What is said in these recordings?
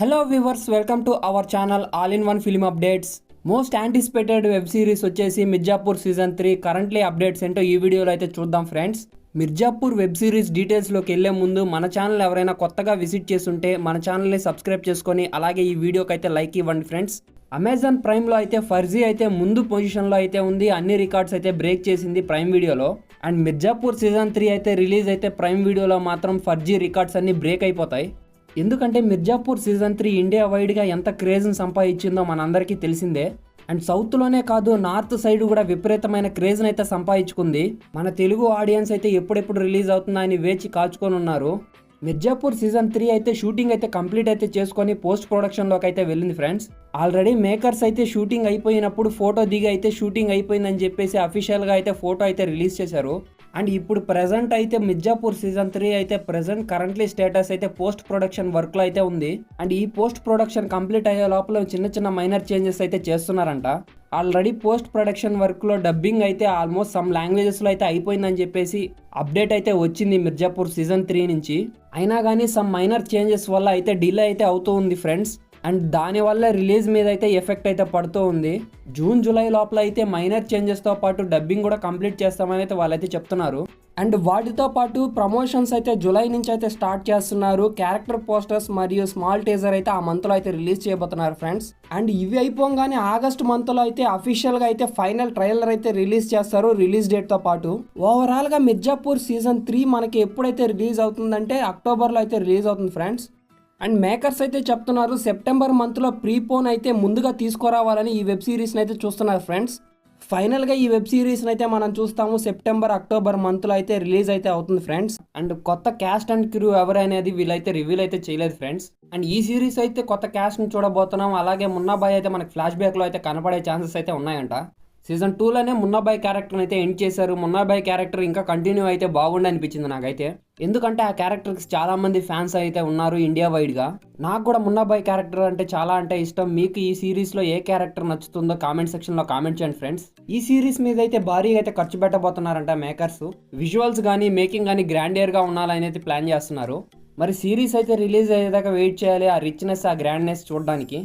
Hello viewers, welcome to our channel all in one film updates. Most anticipated web series వచ్చేసి Mirzapur season 3 currently updates ఏంటో ఈ వీడియోలో అయితే చూద్దాం ఫ్రెండ్స్. మిర్జాపూర్ వెబ్ సిరీస్ డీటెయిల్స్లోకి వెళ్లే ముందు మన ఛానల్ ఎవరైనా కొత్తగా విజిట్ చేస్తుంటే మన ఛానల్ని సబ్స్క్రైబ్ చేసుకొని అలాగే ఈ వీడియోకి అయితే లైక్ ఇవ్వండి ఫ్రెండ్స్. అమెజాన్ ప్రైమ్లో అయితే ఫర్జీ అయితే ముందు పొజిషన్లో అయితే ఉంది, అన్ని రికార్డ్స్ అయితే బ్రేక్ చేసింది ప్రైమ్ వీడియోలో. అండ్ మిర్జాపూర్ సీజన్ 3 అయితే రిలీజ్ అయితే ప్రైమ్ వీడియోలో మాత్రం ఫర్జీ రికార్డ్స్ అన్ని బ్రేక్ అయిపోతాయి. ఎందుకంటే మిర్జాపూర్ సీజన్ 3 ఇండియా వైడ్గా ఎంత క్రేజ్ని సంపాదించిందో మనందరికీ తెలిసిందే. అండ్ సౌత్లోనే కాదు, నార్త్ సైడ్ కూడా విపరీతమైన క్రేజ్ని అయితే సంపాదించుకుంది. మన తెలుగు ఆడియన్స్ అయితే ఎప్పుడెప్పుడు రిలీజ్ అవుతుందా అని వేచి కాచుకొని ఉన్నారు. మిర్జాపూర్ సీజన్ 3 అయితే షూటింగ్ అయితే కంప్లీట్ అయితే చేసుకొని పోస్ట్ ప్రొడక్షన్లోకి అయితే వెళ్ళింది ఫ్రెండ్స్. ఆల్రెడీ మేకర్స్ అయితే షూటింగ్ అయిపోయినప్పుడు ఫోటో దిగి అయితే షూటింగ్ అయిపోయిందని చెప్పేసి అఫీషియల్గా అయితే ఫోటో అయితే రిలీజ్ చేశారు. అండ్ ఇప్పుడు ప్రెజెంట్ అయితే మిర్జాపూర్ సీజన్ 3 అయితే ప్రెజెంట్ కరెంట్లీ స్టేటస్ అయితే పోస్ట్ ప్రొడక్షన్ వర్క్లో అయితే ఉంది. అండ్ ఈ పోస్ట్ ప్రొడక్షన్ కంప్లీట్ అయ్యే లోపల చిన్న చిన్న మైనర్ చేంజెస్ అయితే చేస్తున్నారంట. ఆల్రెడీ పోస్ట్ ప్రొడక్షన్ వర్క్లో డబ్బింగ్ అయితే ఆల్మోస్ట్ సమ్ లాంగ్వేజెస్లో అయితే అయిపోయిందని చెప్పేసి అప్డేట్ అయితే వచ్చింది మిర్జాపూర్ సీజన్ 3 నుంచి. అయినా కానీ సమ్ మైనర్ చేంజెస్ వల్ల అయితే డిలే అయితే అవుతూ ఉంది ఫ్రెండ్స్. అండ్ దానివల్ల రిలీజ్ మీద అయితే ఎఫెక్ట్ అయితే పడుతూ ఉంది. జూన్ జూలై లోపల అయితే మైనర్ చేంజెస్తో పాటు డబ్బింగ్ కూడా కంప్లీట్ చేస్తామని అయితే వాళ్ళైతే చెప్తున్నారు. అండ్ వాటితో పాటు ప్రమోషన్స్ అయితే జూలై నుంచి అయితే స్టార్ట్ చేస్తున్నారు. క్యారెక్టర్ పోస్టర్స్ మరియు స్మాల్ టీజర్ అయితే ఆ మంత్లో అయితే రిలీజ్ చేయబోతున్నారు ఫ్రెండ్స్. అండ్ ఇవి అయిపోగానే ఆగస్ట్ మంత్లో అయితే అఫీషియల్గా అయితే ఫైనల్ ట్రైలర్ అయితే రిలీజ్ చేస్తారు రిలీజ్ డేట్తో పాటు. ఓవరాల్గా మిర్జాపూర్ సీజన్ 3 మనకి ఎప్పుడైతే రిలీజ్ అవుతుందంటే అక్టోబర్లో అయితే రిలీజ్ అవుతుంది ఫ్రెండ్స్. అండ్ మేకర్స్ అయితే చెప్తున్నారు సెప్టెంబర్ మంత్లో ప్రీపోన్ అయితే ముందుగా తీసుకురావాలని ఈ వెబ్ సిరీస్ని అయితే చూస్తున్నారు ఫ్రెండ్స్. ఫైనల్గా ఈ వెబ్ సిరీస్ని అయితే మనం చూస్తాము సెప్టెంబర్ అక్టోబర్ మంత్లో అయితే రిలీజ్ అయితే అవుతుంది ఫ్రెండ్స్. అండ్ కొత్త క్యాస్ట్ అండ్ క్రూ ఎవరనేది వీళ్ళైతే రివీల్ అయితే చేయలేదు ఫ్రెండ్స్. అండ్ ఈ సిరీస్ అయితే కొత్త క్యాస్ట్ని చూడబోతున్నాం. అలాగే మున్నాబాయ్ అయితే మనకి ఫ్లాష్ బ్యాక్లో అయితే కనపడే ఛాన్సెస్ అయితే ఉన్నాయంట. సీజన్ 2లోనే మున్నాబాయ్ క్యారెక్టర్ని అయితే ఎండ్ చేశారు. మున్నాబాయ్ క్యారెక్టర్ ఇంకా కంటిన్యూ అయితే బాగుండి అనిపించింది నాకైతే. ఎందుకంటే ఆ క్యారెక్టర్కి చాలా మంది ఫ్యాన్స్ అయితే ఉన్నారు ఇండియా వైడ్గా. నాకు కూడా మున్నాబాయ్ క్యారెక్టర్ అంటే చాలా అంటే ఇష్టం. మీకు ఈ సిరీస్లో ఏ క్యారెక్టర్ నచ్చుతుందో కామెంట్ సెక్షన్లో కామెంట్ చేయండి ఫ్రెండ్స్. ఈ సిరీస్ మీద అయితే భారీగా అయితే ఖర్చు పెట్టబోతున్నారంట మేకర్స్. విజువల్స్ కానీ మేకింగ్ కానీ గ్రాండియర్గా ఉండాలని అయితే ప్లాన్ చేస్తున్నారు. మరి సిరీస్ అయితే రిలీజ్ అయ్యేదాకా వెయిట్ చేయాలి ఆ రిచ్నెస్ ఆ గ్రాండ్నెస్ చూడడానికి.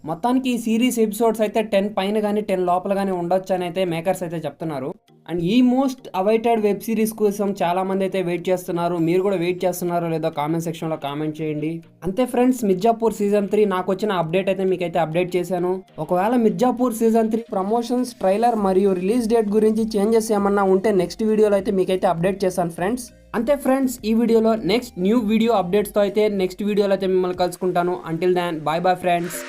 మొత్తానికి ఈ సిరీస్ ఎపిసోడ్స్ అయితే 10 పైన కానీ 10 లోపల కానీ ఉండొచ్చు అని అయితే మేకర్స్ అయితే చెప్తున్నారు. అండ్ ఈ మోస్ట్ అవైటెడ్ వెబ్ సిరీస్ కోసం చాలా మంది అయితే వెయిట్ చేస్తున్నారు. మీరు కూడా వెయిట్ చేస్తున్నారో లేదో కామెంట్ సెక్షన్లో కామెంట్ చేయండి. అంతే ఫ్రెండ్స్, మిర్జాపూర్ సీజన్ 3 నాకు వచ్చిన అప్డేట్ అయితే మీకైతే అప్డేట్ చేశాను. ఒకవేళ మిర్జాపూర్ సీజన్ 3 ప్రమోషన్స్, ట్రైలర్ మరియు రిలీజ్ డేట్ గురించి చేంజెస్ ఏమన్నా ఉంటే నెక్స్ట్ వీడియోలో అయితే మీకైతే అప్డేట్ చేశాను ఫ్రెండ్స్. అంతే ఫ్రెండ్స్, ఈ వీడియోలో నెక్స్ట్ న్యూ వీడియో అప్డేట్స్తో అయితే నెక్స్ట్ వీడియోలో అయితే మిమ్మల్ని కలుసుకుంటాను. Until then bye bye friends.